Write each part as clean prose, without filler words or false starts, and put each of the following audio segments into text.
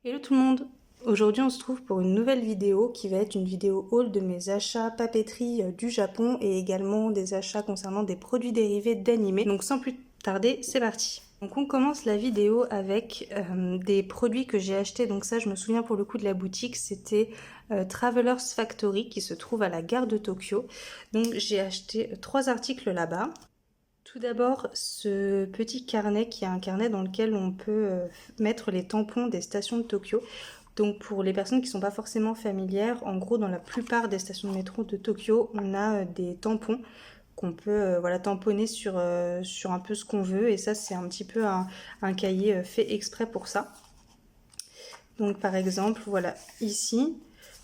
Hello tout le monde! Aujourd'hui on se trouve pour une nouvelle vidéo qui va être une vidéo haul de mes achats papeterie du Japon et également des achats concernant des produits dérivés d'animé. Donc sans plus tarder, c'est parti! Donc on commence la vidéo avec des produits que j'ai achetés. Donc ça je me souviens pour le coup de la boutique, c'était Travelers Factory qui se trouve à la gare de Tokyo. Donc j'ai acheté 3 articles là-bas. Tout d'abord, ce petit carnet qui est un carnet dans lequel on peut mettre les tampons des stations de Tokyo. Donc pour les personnes qui ne sont pas forcément familières, en gros dans la plupart des stations de métro de Tokyo, on a des tampons qu'on peut voilà, tamponner sur un peu ce qu'on veut. Et ça c'est un petit peu un cahier fait exprès pour ça. Donc par exemple, voilà, ici,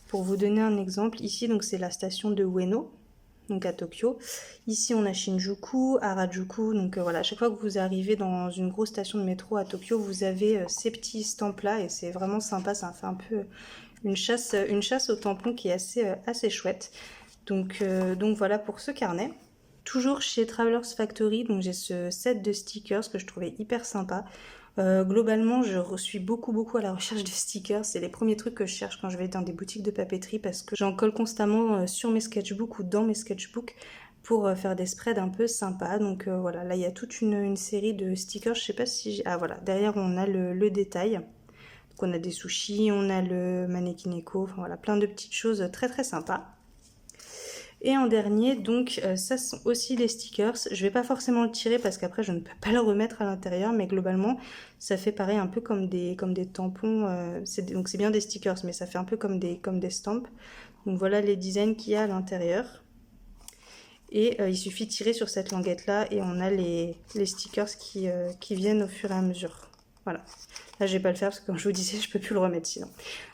pour vous donner un exemple, ici donc c'est la station de Ueno, donc à Tokyo. Ici on a Shinjuku, Harajuku, donc voilà, à chaque fois que vous arrivez dans une grosse station de métro à Tokyo, vous avez ces petits stamps là et c'est vraiment sympa, ça fait un peu une chasse aux tampons qui est assez chouette. Donc voilà pour ce carnet. Toujours chez Travelers Factory, donc j'ai ce set de stickers que je trouvais hyper sympa. Globalement, je suis beaucoup à la recherche de stickers. C'est les premiers trucs que je cherche quand je vais dans des boutiques de papeterie parce que j'en colle constamment sur mes sketchbooks ou dans mes sketchbooks pour faire des spreads un peu sympas. Donc voilà, là il y a toute une série de stickers. Je sais pas si... Ah voilà, derrière on a le détail. Donc on a des sushis, on a le mannequin eco, enfin voilà, plein de petites choses très sympas. Et en dernier, donc ça sont aussi des stickers. Je vais pas forcément le tirer parce qu'après je ne peux pas le remettre à l'intérieur, mais globalement ça fait pareil un peu comme des tampons. Donc c'est bien des stickers, mais ça fait un peu comme des stamps. Donc voilà les designs qu'il y a à l'intérieur. Et il suffit de tirer sur cette languette là et on a les stickers qui viennent au fur et à mesure. Voilà. Là je vais pas le faire parce que comme je vous disais je peux plus le remettre sinon.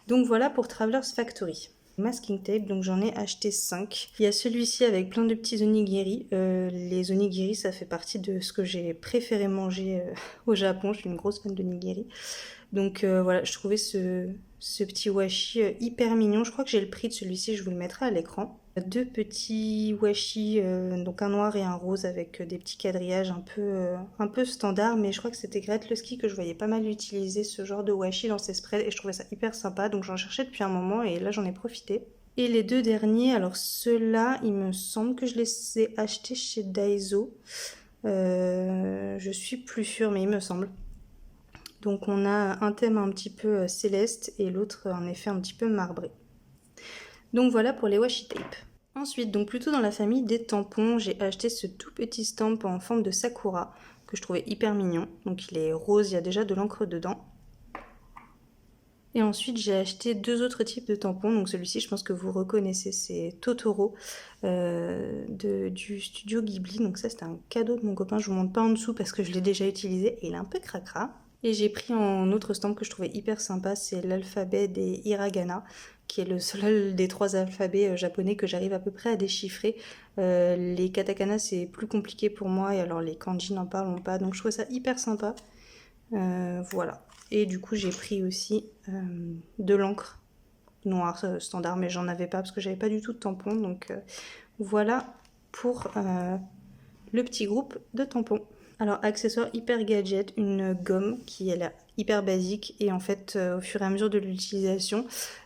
Donc voilà pour Travelers Factory. Masking tape, donc j'en ai acheté 5. Il y a celui-ci avec plein de petits onigiri. Les onigiri, ça fait partie de ce que j'ai préféré manger au Japon. Je suis une grosse fan d'onigiri. Donc voilà, je trouvais ce petit washi hyper mignon. Je crois que j'ai le prix de celui-ci, je vous le mettrai à l'écran. Deux petits washi, donc un noir et un rose avec des petits quadrillages un peu standard, mais je crois que c'était Gretlowski que je voyais pas mal utiliser ce genre de washi dans ses spreads et je trouvais ça hyper sympa, donc j'en cherchais depuis un moment et là j'en ai profité. Et les deux derniers, alors ceux-là, il me semble que je les ai achetés chez Daiso. Je suis plus sûre, mais il me semble. Donc on a un thème un petit peu céleste et l'autre en effet un petit peu marbré. Donc voilà pour les washi tape. Ensuite, donc plutôt dans la famille des tampons, j'ai acheté ce tout petit stamp en forme de sakura que je trouvais hyper mignon. Donc il est rose, il y a déjà de l'encre dedans. Et ensuite, j'ai acheté deux autres types de tampons. Donc celui-ci, je pense que vous reconnaissez, c'est Totoro du studio Ghibli. Donc ça, c'était un cadeau de mon copain. Je vous montre pas en dessous parce que je l'ai déjà utilisé et il est un peu cracra. Et j'ai pris en autre stamp que je trouvais hyper sympa, c'est l'alphabet des hiragana, qui est le seul des 3 alphabets japonais que j'arrive à peu près à déchiffrer. Les katakana, c'est plus compliqué pour moi, et alors les kanji n'en parlons pas, donc je trouve ça hyper sympa. Voilà. Et du coup, j'ai pris aussi de l'encre noire standard, mais j'en avais pas parce que j'avais pas du tout de tampon. Donc voilà pour le petit groupe de tampons. Alors, accessoire hyper gadget, une gomme qui est là, hyper basique. Et en fait, au fur et à mesure de l'utilisation,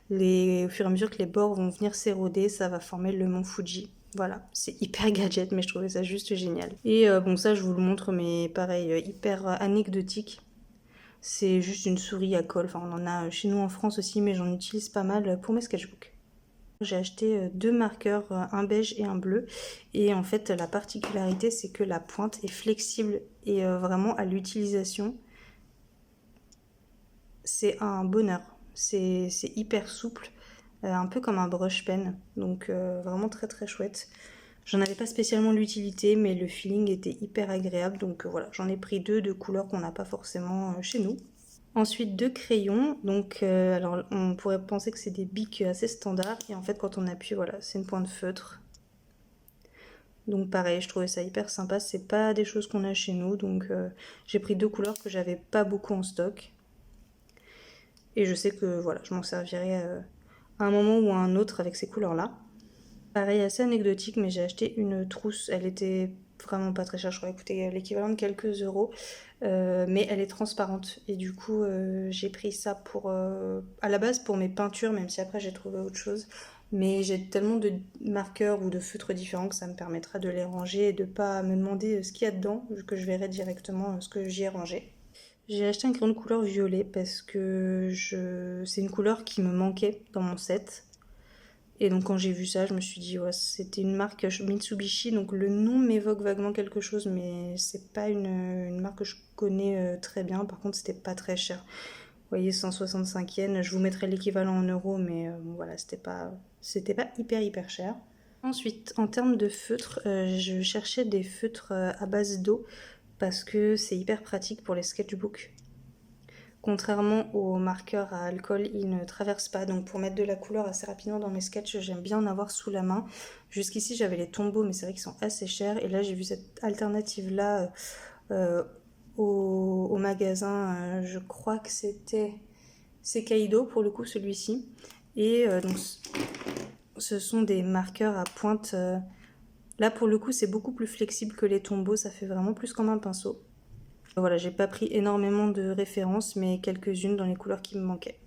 au fur et à mesure que les bords vont venir s'éroder, ça va former le mont Fuji. Voilà, c'est hyper gadget, mais je trouvais ça juste génial. Et bon, ça, je vous le montre, mais pareil, hyper anecdotique. C'est juste une souris à colle. Enfin, on en a chez nous en France aussi, mais j'en utilise pas mal pour mes sketchbooks. J'ai acheté deux marqueurs, un beige et un bleu. Et en fait, la particularité, c'est que la pointe est flexible et vraiment à l'utilisation, c'est un bonheur. C'est hyper souple, un peu comme un brush pen. Donc vraiment très chouette. J'en avais pas spécialement l'utilité, mais le feeling était hyper agréable. Donc voilà, j'en ai pris deux de couleurs qu'on n'a pas forcément chez nous. Ensuite, deux crayons. Donc, alors, on pourrait penser que c'est des bics assez standards. Et en fait, quand on appuie, voilà, c'est une pointe feutre. Donc, pareil, je trouvais ça hyper sympa. C'est pas des choses qu'on a chez nous. Donc, j'ai pris deux couleurs que j'avais pas beaucoup en stock. Et je sais que, voilà, je m'en servirai à un moment ou à un autre avec ces couleurs-là. Pareil, assez anecdotique, mais j'ai acheté une trousse. Elle était vraiment pas très chère, je crois qu'elle coûtait l'équivalent de quelques euros, mais elle est transparente et du coup j'ai pris ça pour à la base pour mes peintures, même si après j'ai trouvé autre chose, mais j'ai tellement de marqueurs ou de feutres différents que ça me permettra de les ranger et de pas me demander ce qu'il y a dedans, vu que je verrai directement ce que j'y ai rangé. J'ai acheté un crayon de couleur violet parce que c'est une couleur qui me manquait dans mon set. Et donc quand j'ai vu ça, je me suis dit, ouais, c'était une marque Mitsubishi, donc le nom m'évoque vaguement quelque chose, mais c'est pas une marque que je connais très bien. Par contre, c'était pas très cher. Vous voyez, 165 yens, je vous mettrai l'équivalent en euros, mais bon, voilà, c'était pas hyper cher. Ensuite, en termes de feutres, je cherchais des feutres à base d'eau parce que c'est hyper pratique pour les sketchbooks. Contrairement aux marqueurs à alcool, ils ne traversent pas. Donc pour mettre de la couleur assez rapidement dans mes sketchs, j'aime bien en avoir sous la main. Jusqu'ici, j'avais les Tombow, mais c'est vrai qu'ils sont assez chers. Et là, j'ai vu cette alternative-là au magasin. Je crois que c'est Kaido pour le coup, celui-ci. Et donc, ce sont des marqueurs à pointe. Là, pour le coup, c'est beaucoup plus flexible que les Tombow. Ça fait vraiment plus comme un pinceau. Voilà, j'ai pas pris énormément de références, mais quelques-unes dans les couleurs qui me manquaient.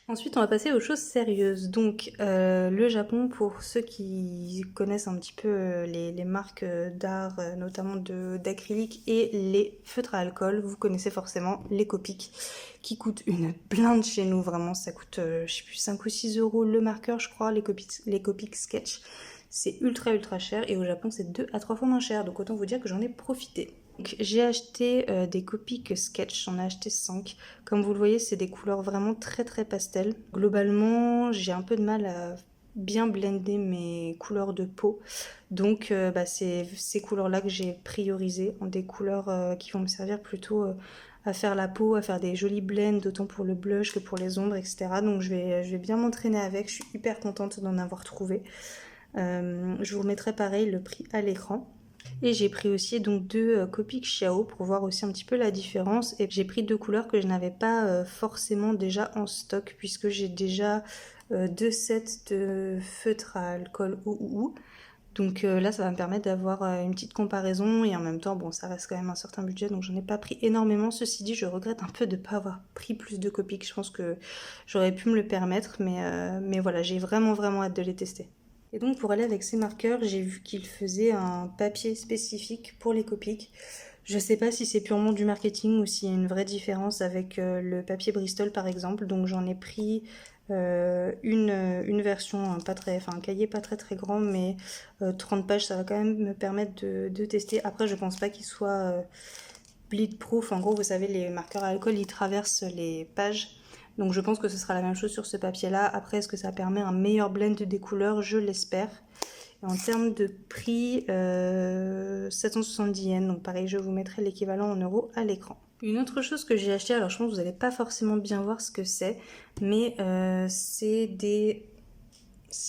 Ensuite, on va passer aux choses sérieuses. Donc, le Japon, pour ceux qui connaissent un petit peu les marques d'art, notamment d'acrylique et les feutres à alcool, vous connaissez forcément les Copic, qui coûtent une blinde chez nous, vraiment. Ça coûte, je sais plus, 5 ou 6 euros le marqueur, je crois, les Copic Sketch. C'est ultra cher, et au Japon, c'est 2 à 3 fois moins cher, donc autant vous dire que j'en ai profité. J'ai acheté des Copic Sketch, j'en ai acheté 5. Comme vous le voyez, c'est des couleurs vraiment très pastel. Globalement, j'ai un peu de mal à bien blender mes couleurs de peau. Donc c'est ces couleurs-là que j'ai priorisées, en des couleurs qui vont me servir plutôt à faire la peau, à faire des jolis blends, autant pour le blush que pour les ombres, etc. Donc je vais bien m'entraîner avec, je suis hyper contente d'en avoir trouvé. Je vous mettrai pareil le prix à l'écran. Et j'ai pris aussi donc 2 Copic Xiao pour voir aussi un petit peu la différence. Et j'ai pris 2 couleurs que je n'avais pas forcément déjà en stock, puisque j'ai déjà 2 sets de feutres à alcool ou. Donc là, ça va me permettre d'avoir une petite comparaison, et en même temps, bon, ça reste quand même un certain budget, donc j'en ai pas pris énormément. Ceci dit, je regrette un peu de ne pas avoir pris plus de Copic. Je pense que j'aurais pu me le permettre, mais voilà, j'ai vraiment hâte de les tester. Et donc pour aller avec ces marqueurs, j'ai vu qu'il faisait un papier spécifique pour les Copic. Je sais pas si c'est purement du marketing ou s'il y a une vraie différence avec le papier Bristol par exemple. Donc j'en ai pris une version un cahier pas très grand, mais 30 pages, ça va quand même me permettre de tester. Après, je pense pas qu'il soit bleed proof. En gros, vous savez, les marqueurs à alcool, ils traversent les pages. Donc je pense que ce sera la même chose sur ce papier-là. Après, est-ce que ça permet un meilleur blend des couleurs? Je l'espère. En termes de prix, 770 yens. Donc pareil, je vous mettrai l'équivalent en euros à l'écran. Une autre chose que j'ai acheté, alors je pense que vous n'allez pas forcément bien voir ce que c'est, mais c'est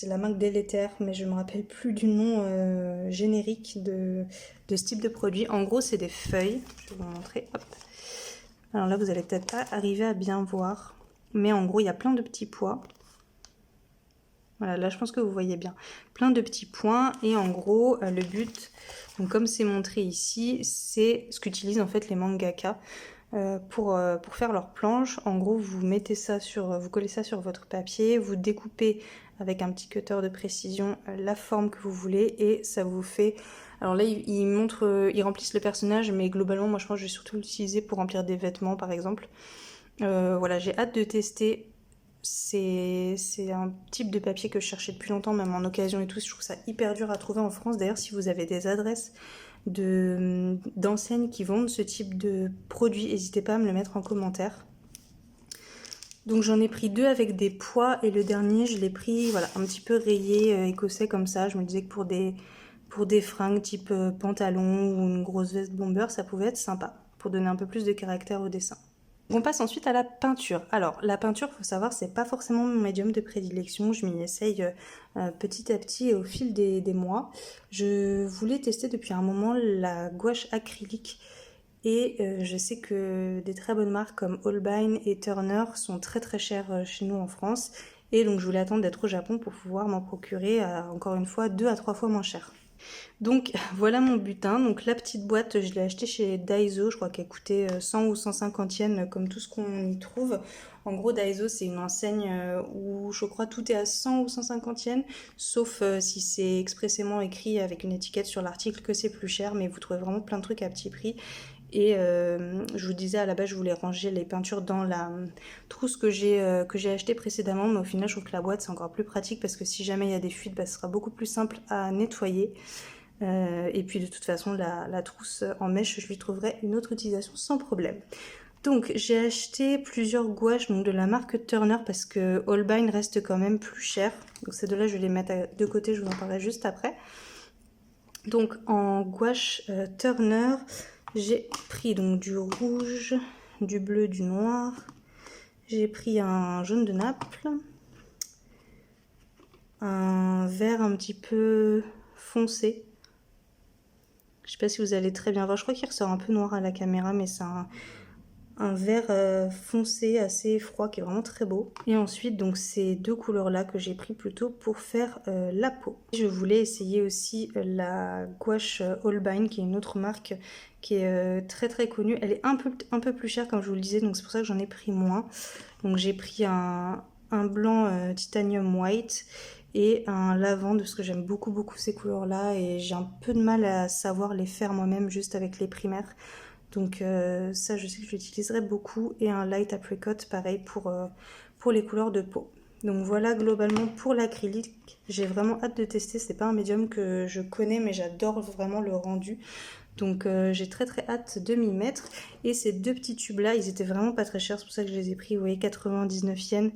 la marque Délétère, mais je me rappelle plus du nom générique de ce type de produit. En gros, c'est des feuilles. Je vais vous montrer. Hop. Alors là, vous allez peut-être pas arriver à bien voir. Mais en gros, il y a plein de petits pois. Voilà, là je pense que vous voyez bien. Plein de petits points, et en gros, le but, donc comme c'est montré ici, c'est ce qu'utilisent en fait les mangaka pour faire leur planche. En gros, vous collez ça sur votre papier, vous découpez avec un petit cutter de précision la forme que vous voulez, et ça vous fait... Alors là, ils remplissent le personnage, mais globalement, moi je pense que je vais surtout l'utiliser pour remplir des vêtements par exemple. Voilà, j'ai hâte de tester. C'est un type de papier que je cherchais depuis longtemps, même en occasion et tout. Je trouve ça hyper dur à trouver en France. D'ailleurs, si vous avez des adresses d'enseignes qui vendent ce type de produit, n'hésitez pas à me le mettre en commentaire. Donc j'en ai pris 2 avec des pois, et le dernier, je l'ai pris voilà, un petit peu rayé écossais comme ça. Je me disais que pour des fringues type pantalon ou une grosse veste bomber, ça pouvait être sympa pour donner un peu plus de caractère au dessin. On passe ensuite à la peinture. Alors la peinture, faut savoir, c'est pas forcément mon médium de prédilection. Je m'y essaye petit à petit et au fil des mois. Je voulais tester depuis un moment la gouache acrylique, et je sais que des très bonnes marques comme Holbein et Turner sont très chères chez nous en France, et donc je voulais attendre d'être au Japon pour pouvoir m'en procurer encore une fois 2 à 3 fois moins cher. Donc voilà mon butin. Donc la petite boîte, je l'ai achetée chez Daiso, je crois qu'elle coûtait 100 ou 150 yens comme tout ce qu'on y trouve. En gros, Daiso, c'est une enseigne où je crois tout est à 100 ou 150 yens, sauf si c'est expressément écrit avec une étiquette sur l'article que c'est plus cher, mais vous trouvez vraiment plein de trucs à petit prix. Et je vous disais à la base, je voulais ranger les peintures dans la trousse que j'ai achetée précédemment, mais au final, je trouve que la boîte c'est encore plus pratique parce que si jamais il y a des fuites, bah, ce sera beaucoup plus simple à nettoyer. Et puis de toute façon, la trousse en mèche, je lui trouverai une autre utilisation sans problème. Donc j'ai acheté plusieurs gouaches donc de la marque Turner parce que Holbein reste quand même plus cher. Donc ces deux-là, je vais les mettre de côté, je vous en parlerai juste après. Donc en gouache Turner, j'ai pris donc du rouge, du bleu, du noir. J'ai pris un jaune de Naples, un vert un petit peu foncé. Je sais pas si vous allez très bien voir, je crois qu'il ressort un peu noir à la caméra, mais c'est un vert foncé assez froid qui est vraiment très beau. Et ensuite, donc ces deux couleurs-là que j'ai pris plutôt pour faire la peau. Je voulais essayer aussi la gouache Holbein, qui est une autre marque qui est très très connue. Elle est un peu plus chère comme je vous le disais, donc c'est pour ça que j'en ai pris moins. Donc j'ai pris un blanc Titanium White et un lavande parce que j'aime beaucoup ces couleurs-là et j'ai un peu de mal à savoir les faire moi-même juste avec les primaires. Donc ça, je sais que je l'utiliserai beaucoup. Et un light apricot, pareil, pour les couleurs de peau. Donc voilà globalement pour l'acrylique. J'ai vraiment hâte de tester. C'est pas un médium que je connais, mais j'adore vraiment le rendu. Donc j'ai très hâte de m'y mettre. Et ces deux petits tubes-là, ils étaient vraiment pas très chers. C'est pour ça que je les ai pris, vous voyez, 99 yens.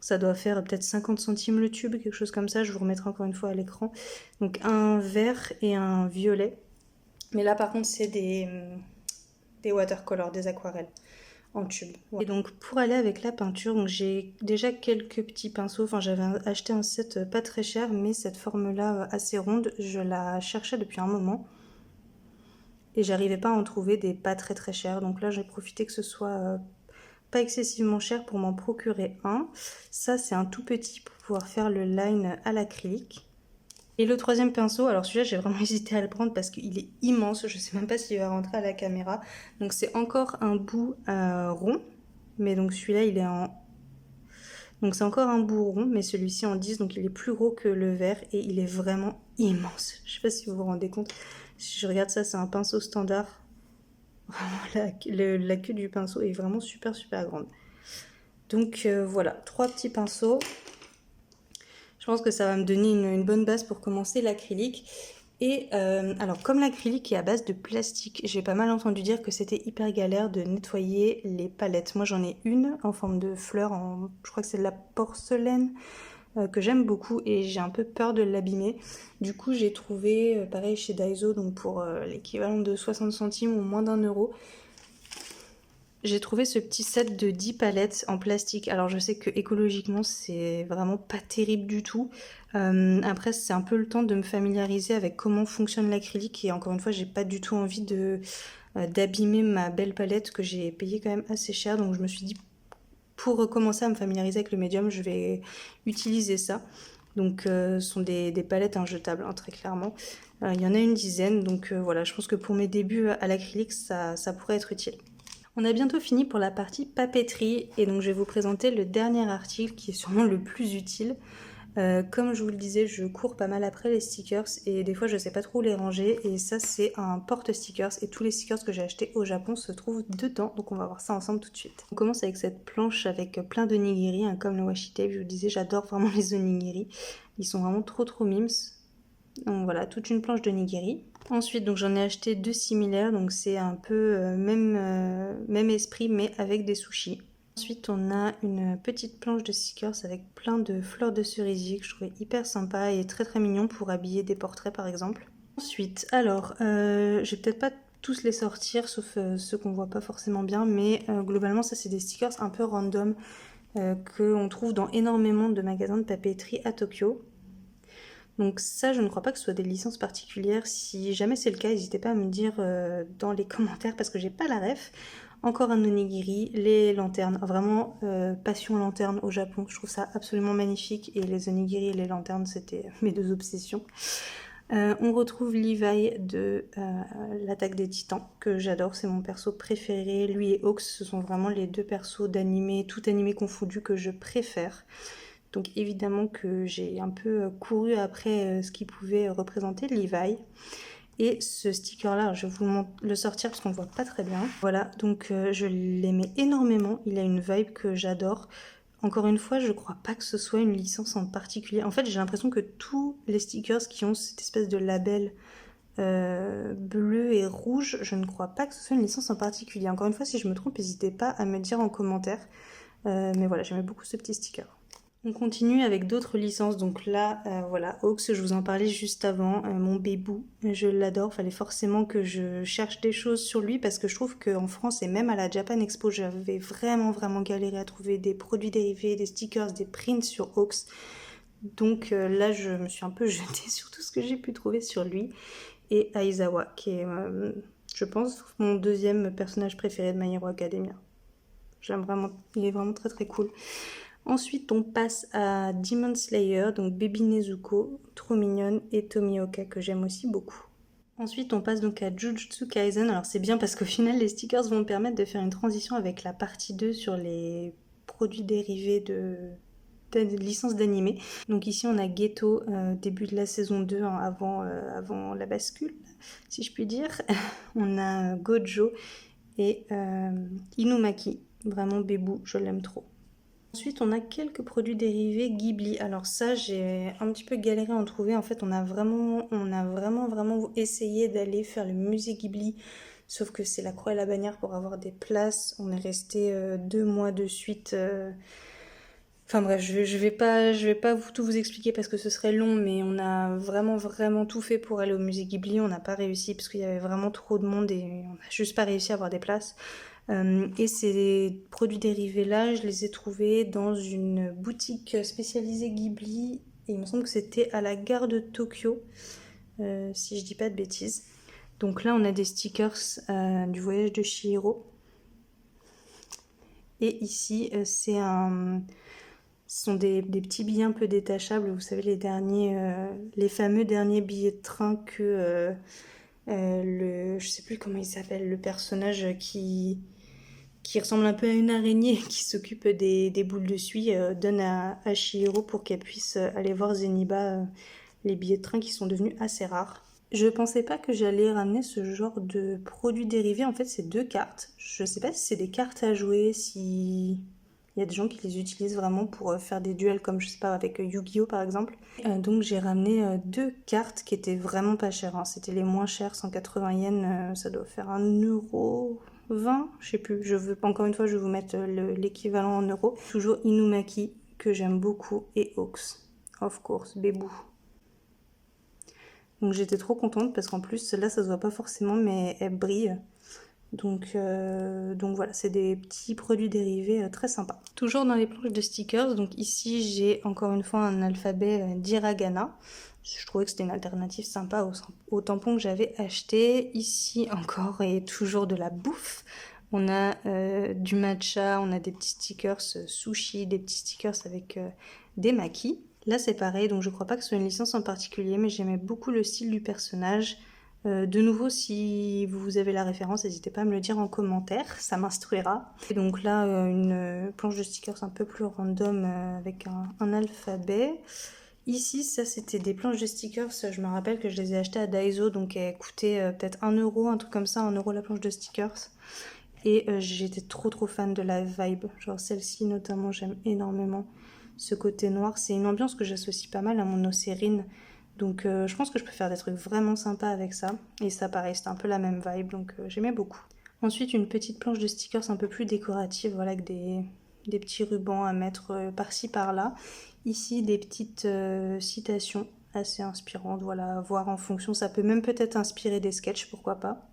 Ça doit faire peut-être 50 centimes le tube, quelque chose comme ça. Je vous remettrai encore une fois à l'écran. Donc un vert et un violet. Mais là par contre c'est des watercolors, des aquarelles en tube. Ouais. Et donc pour aller avec la peinture, j'ai déjà quelques petits pinceaux. Enfin, j'avais acheté un set pas très cher, mais cette forme-là assez ronde, je la cherchais depuis un moment. Et j'arrivais pas à en trouver des pas très chers. Donc là, j'ai profité que ce soit pas excessivement cher pour m'en procurer un. Ça, c'est un tout petit pour pouvoir faire le line à l'acrylique. Et le troisième pinceau, alors celui-là j'ai vraiment hésité à le prendre parce qu'il est immense, je sais même pas s'il va rentrer à la caméra. Donc c'est encore un bout rond, mais donc celui-là il est en... Donc c'est encore un bout rond, mais celui-ci en 10, donc il est plus gros que le vert et il est vraiment immense. Je sais pas si vous vous rendez compte, si je regarde ça, c'est un pinceau standard. Vraiment la queue du pinceau est vraiment super grande. Donc voilà, trois petits pinceaux. Je pense que ça va me donner une bonne base pour commencer l'acrylique. Et alors comme l'acrylique est à base de plastique, j'ai pas mal entendu dire que c'était hyper galère de nettoyer les palettes. Moi j'en ai une en forme de fleur, je crois que c'est de la porcelaine, que j'aime beaucoup et j'ai un peu peur de l'abîmer. Du coup j'ai trouvé, pareil chez Daiso, donc pour l'équivalent de 60 centimes ou moins d'1 €, j'ai trouvé ce petit set de 10 palettes en plastique. Alors je sais que écologiquement c'est vraiment pas terrible du tout. Après c'est un peu le temps de me familiariser avec comment fonctionne l'acrylique et encore une fois j'ai pas du tout envie d'abîmer ma belle palette que j'ai payée quand même assez cher. Donc je me suis dit pour commencer à me familiariser avec le médium je vais utiliser ça. Donc ce sont des palettes injetables hein, très clairement. Il y en a une dizaine donc voilà, je pense que pour mes débuts à l'acrylique ça pourrait être utile. On a bientôt fini pour la partie papeterie et donc je vais vous présenter le dernier article qui est sûrement le plus utile. Comme je vous le disais, je cours pas mal après les stickers et des fois je sais pas trop où les ranger et ça c'est un porte-stickers et tous les stickers que j'ai achetés au Japon se trouvent dedans, donc on va voir ça ensemble tout de suite. On commence avec cette planche avec plein d'onigiri, hein, comme le washi tape. Je vous disais, j'adore vraiment les onigiri, ils sont vraiment trop mimes. Donc voilà, toute une planche d'onigiri. Ensuite, donc j'en ai acheté deux similaires, donc c'est un peu même esprit, mais avec des sushis. Ensuite, on a une petite planche de stickers avec plein de fleurs de cerisier que je trouvais hyper sympa et très mignon pour habiller des portraits par exemple. Ensuite, alors, je vais peut-être pas tous les sortir, sauf ceux qu'on voit pas forcément bien, mais globalement, ça c'est des stickers un peu random qu'on trouve dans énormément de magasins de papeterie à Tokyo. Donc ça, je ne crois pas que ce soit des licences particulières. Si jamais c'est le cas, n'hésitez pas à me dire dans les commentaires parce que j'ai pas la ref. Encore un onigiri, les lanternes, vraiment passion lanterne au Japon. Je trouve ça absolument magnifique et les onigiri et les lanternes, c'était mes deux obsessions. On retrouve Levi de l'Attaque des Titans, que j'adore, c'est mon perso préféré. Lui et Hawks, ce sont vraiment les deux persos d'animé, tout animé confondu, que je préfère. Donc évidemment que j'ai un peu couru après ce qu'il pouvait représenter, Levi. Et ce sticker-là, je vais vous le sortir parce qu'on ne voit pas très bien. Voilà, donc je l'aimais énormément. Il a une vibe que j'adore. Encore une fois, je crois pas que ce soit une licence en particulier. En fait, j'ai l'impression que tous les stickers qui ont cette espèce de label bleu et rouge, je ne crois pas que ce soit une licence en particulier. Encore une fois, si je me trompe, n'hésitez pas à me dire en commentaire. Mais voilà, j'aimais beaucoup ce petit sticker. On continue avec d'autres licences, donc là, voilà, Hawks, je vous en parlais juste avant, mon bébou, je l'adore, fallait forcément que je cherche des choses sur lui parce que je trouve qu'en France et même à la Japan Expo, j'avais vraiment galéré à trouver des produits dérivés, des stickers, des prints sur Hawks. Donc là, je me suis un peu jetée sur tout ce que j'ai pu trouver sur lui. Et Aizawa, qui est, je pense, mon deuxième personnage préféré de My Hero Academia. J'aime vraiment, il est vraiment très cool. Ensuite, on passe à Demon Slayer, donc Baby Nezuko, trop mignonne, et Tomioka, que j'aime aussi beaucoup. Ensuite, on passe donc à Jujutsu Kaisen. Alors c'est bien parce qu'au final, les stickers vont me permettre de faire une transition avec la partie 2 sur les produits dérivés de licences d'animé. Donc ici, on a Geto, début de la saison 2, hein, avant la bascule, si je puis dire. On a Gojo et Inumaki. Vraiment bébou, je l'aime trop. Ensuite, on a quelques produits dérivés Ghibli. Alors ça, j'ai un petit peu galéré à en trouver. En fait, on a vraiment essayé d'aller faire le musée Ghibli. Sauf que c'est la croix et la bannière pour avoir des places. On est resté 2 mois de suite. Enfin bref, je vais pas tout vous expliquer parce que ce serait long, mais on a vraiment tout fait pour aller au musée Ghibli. On n'a pas réussi parce qu'il y avait vraiment trop de monde et on n'a juste pas réussi à avoir des places. Et ces produits dérivés là, je les ai trouvés dans une boutique spécialisée Ghibli et il me semble que c'était à la gare de Tokyo, si je dis pas de bêtises. Donc là on a des stickers du voyage de Chihiro. Et ici ce sont des petits billets un peu détachables, vous savez, les fameux derniers billets de train que je sais plus comment il s'appelle, le personnage qui ressemble un peu à une araignée qui s'occupe des boules de suie, donne à Chihiro pour qu'elle puisse aller voir Zeniba, les billets de train qui sont devenus assez rares. Je pensais pas que j'allais ramener ce genre de produits dérivés. En fait, c'est 2 cartes. Je sais pas si c'est des cartes à jouer, si il y a des gens qui les utilisent vraiment pour faire des duels comme, je sais pas, avec Yu-Gi-Oh par exemple. Donc j'ai ramené 2 cartes qui étaient vraiment pas chères, hein. C'était les moins chères, 180 yens, ça doit faire 1,20€, je sais plus. Encore une fois, je vais vous mettre l'équivalent en euros. Toujours Inumaki, que j'aime beaucoup, et Hawks, of course, bébou. Donc j'étais trop contente parce qu'en plus, là ça se voit pas forcément, mais elle brille. Donc voilà, c'est des petits produits dérivés très sympas. Toujours dans les planches de stickers, donc ici j'ai encore une fois un alphabet d'hiragana. Je trouvais que c'était une alternative sympa au tampon que j'avais acheté. Ici encore et toujours de la bouffe. On a du matcha, on a des petits stickers sushi, des petits stickers avec des makis. Là c'est pareil, donc je crois pas que ce soit une licence en particulier, mais j'aimais beaucoup le style du personnage. De nouveau, si vous avez la référence, n'hésitez pas à me le dire en commentaire, ça m'instruira. Et donc là, une planche de stickers un peu plus random avec un alphabet. Ici, ça c'était des planches de stickers, je me rappelle que je les ai achetées à Daiso, donc elles coûtaient peut-être 1€, un truc comme ça, 1€ la planche de stickers. Et j'étais trop fan de la vibe, genre celle-ci notamment, j'aime énormément ce côté noir. C'est une ambiance que j'associe pas mal à mon Océrine. Donc je pense que je peux faire des trucs vraiment sympas avec ça. Et ça pareil, c'était un peu la même vibe, donc j'aimais beaucoup. Ensuite une petite planche de stickers un peu plus décorative, voilà, avec des petits rubans à mettre par-ci par-là. Ici des petites citations assez inspirantes, voilà, à voir en fonction. Ça peut même peut-être inspirer des sketchs, pourquoi pas.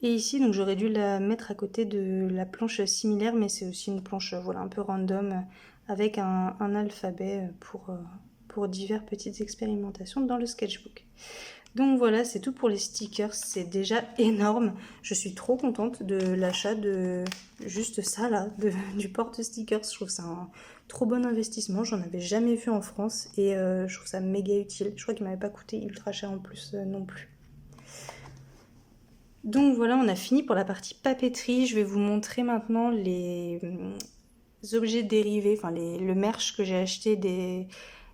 Et ici, donc j'aurais dû la mettre à côté de la planche similaire, mais c'est aussi une planche voilà, un peu random, avec un alphabet pour diverses petites expérimentations dans le sketchbook. Donc voilà, c'est tout pour les stickers, c'est déjà énorme. Je suis trop contente de l'achat de juste ça là, du porte-stickers. Je trouve ça un trop bon investissement, j'en avais jamais vu en France et je trouve ça méga utile. Je crois qu'il m'avait pas coûté ultra cher en plus non plus. Donc voilà, on a fini pour la partie papeterie. Je vais vous montrer maintenant les objets dérivés, enfin le merch que j'ai acheté des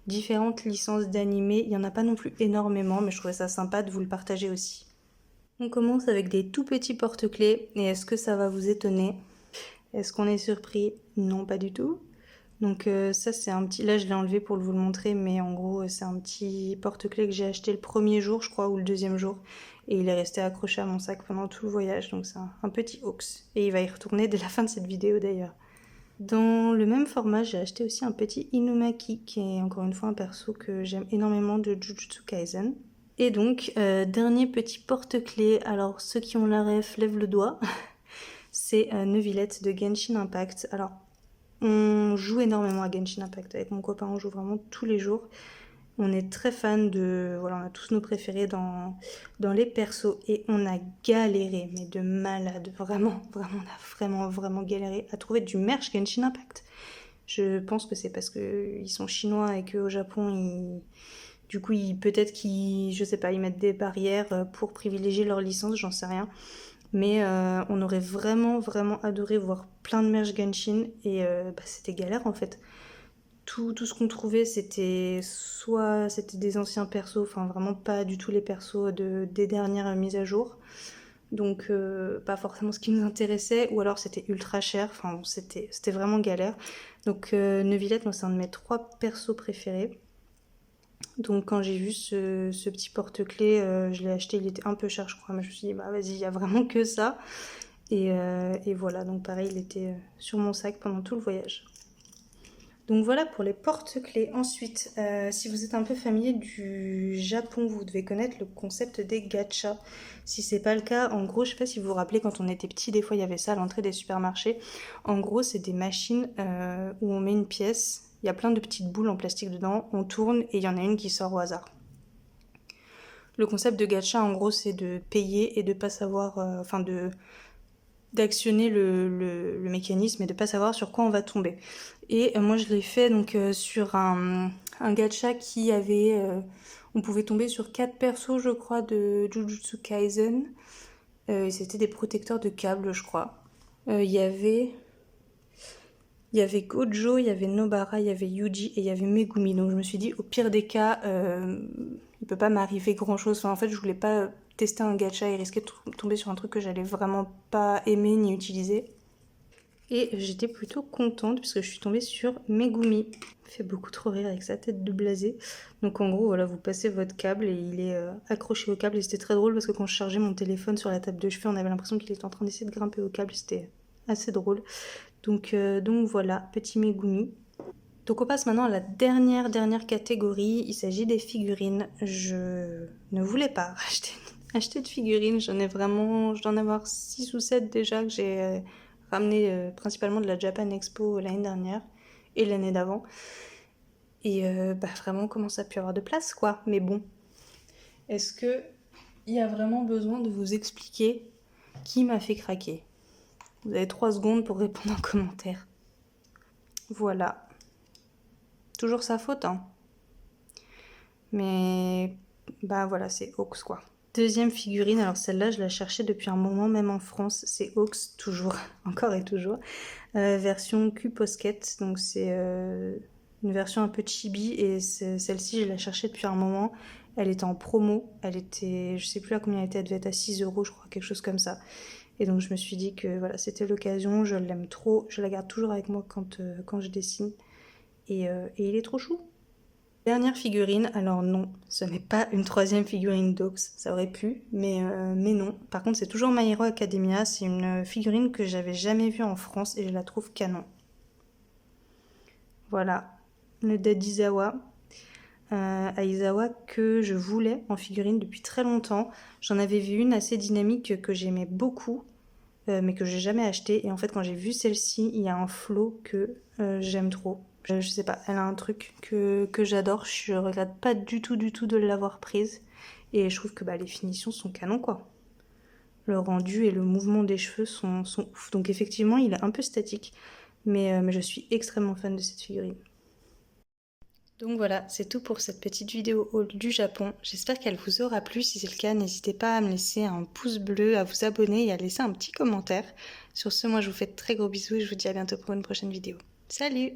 différentes licences d'animés. Il n'y en a pas non plus énormément, mais je trouvais ça sympa de vous le partager aussi. On commence avec des tout petits porte-clés. Et est-ce que ça va vous étonner? Est-ce qu'on est surpris? Non, pas du tout. Donc ça c'est un petit... Là je l'ai enlevé pour vous le montrer, mais en gros c'est un petit porte-clés que j'ai acheté le premier jour, je crois, ou le deuxième jour. Et il est resté accroché à mon sac pendant tout le voyage. Donc c'est un petit hoax. Et il va y retourner dès la fin de cette vidéo d'ailleurs. Dans le même format, j'ai acheté aussi un petit Inumaki, qui est encore une fois un perso que j'aime énormément de Jujutsu Kaisen. Et donc, dernier petit porte-clés, alors ceux qui ont la ref, lèvent le doigt, c'est Neuvillette de Genshin Impact. Alors, on joue énormément à Genshin Impact, avec mon copain, on joue vraiment tous les jours. On est très fan de... Voilà, on a tous nos préférés dans les persos et on a galéré, mais de malade, vraiment, on a vraiment galéré à trouver du merch Genshin Impact. Je pense que c'est parce qu'ils sont chinois et qu'au Japon, du coup, peut-être qu'ils, je sais pas, ils mettent des barrières pour privilégier leur licence, j'en sais rien. Mais on aurait vraiment adoré voir plein de merch Genshin et c'était galère en fait. Tout ce qu'on trouvait, c'était des anciens persos, enfin vraiment pas du tout les persos des dernières mises à jour. Donc pas forcément ce qui nous intéressait, ou alors c'était ultra cher, enfin c'était vraiment galère. Donc Neuvillette, moi c'est un de mes 3 persos préférés. Donc quand j'ai vu ce petit porte-clés, je l'ai acheté, il était un peu cher je crois, mais je me suis dit bah vas-y, il y a vraiment que ça. Et voilà, donc pareil, il était sur mon sac pendant tout le voyage. Donc voilà pour les porte-clés. Ensuite, si vous êtes un peu familier du Japon, vous devez connaître le concept des gachas. Si c'est pas le cas, en gros, je sais pas si vous vous rappelez, quand on était petit, des fois il y avait ça à l'entrée des supermarchés. En gros, c'est des machines où on met une pièce, il y a plein de petites boules en plastique dedans, on tourne et il y en a une qui sort au hasard. Le concept de gacha, en gros, c'est de payer et de pas savoir, d'actionner le mécanisme et de pas savoir sur quoi on va tomber. Et moi je l'ai fait donc sur un gacha qui avait... on pouvait tomber sur 4 persos je crois de Jujutsu Kaisen. Et c'était des protecteurs de câbles je crois. Il y avait Gojo, il y avait Nobara, il y avait Yuji et il y avait Megumi. Donc je me suis dit au pire des cas, il peut pas m'arriver grand chose. Enfin, en fait je voulais pas tester un gacha et risquer de tomber sur un truc que j'allais vraiment pas aimer ni utiliser. Et j'étais plutôt contente puisque je suis tombée sur Megumi. Il fait beaucoup trop rire avec sa tête de blasé. Donc en gros, voilà, vous passez votre câble et il est accroché au câble. Et c'était très drôle parce que quand je chargeais mon téléphone sur la table de chevet, on avait l'impression qu'il était en train d'essayer de grimper au câble. C'était assez drôle. Donc voilà, petit Megumi. Donc on passe maintenant à la dernière catégorie. Il s'agit des figurines. Je ne voulais pas acheter de figurines. Je dois en avoir 6 ou 7 déjà que j'ai ramené principalement de la Japan Expo l'année dernière et l'année d'avant. Et vraiment on commence à plus avoir de place quoi. Mais bon, est-ce que il y a vraiment besoin de vous expliquer qui m'a fait craquer? Vous avez 3 secondes pour répondre en commentaire. Voilà. Toujours sa faute, hein. Mais voilà, c'est Hawks quoi. Deuxième figurine, alors celle-là je la cherchais depuis un moment, même en France, c'est Hawks, toujours, encore et toujours. Version Q-Posket, donc c'est une version un peu chibi et celle-ci je la cherchais depuis un moment. Elle était en promo, elle était, je sais plus à combien elle était, elle devait être à 6 € je crois, quelque chose comme ça. Et donc je me suis dit que voilà, c'était l'occasion, je l'aime trop, je la garde toujours avec moi quand je dessine. Et il est trop chou. Dernière figurine, alors non, ce n'est pas une 3e figurine d'Hawks, ça aurait pu, mais non. Par contre, c'est toujours My Hero Academia, c'est une figurine que j'avais jamais vue en France et je la trouve canon. Voilà, le Dead Izawa. Aizawa que je voulais en figurine depuis très longtemps. J'en avais vu une assez dynamique que j'aimais beaucoup, mais que j'ai jamais acheté. Et en fait, quand j'ai vu celle-ci, il y a un flow que j'aime trop. Je sais pas, elle a un truc que j'adore. Je regrette pas du tout de l'avoir prise. Et je trouve que les finitions sont canon quoi. Le rendu et le mouvement des cheveux sont ouf. Donc effectivement, il est un peu statique, mais je suis extrêmement fan de cette figurine. Donc voilà, c'est tout pour cette petite vidéo haul du Japon. J'espère qu'elle vous aura plu. Si c'est le cas, n'hésitez pas à me laisser un pouce bleu, à vous abonner et à laisser un petit commentaire. Sur ce, moi je vous fais de très gros bisous et je vous dis à bientôt pour une prochaine vidéo. Salut!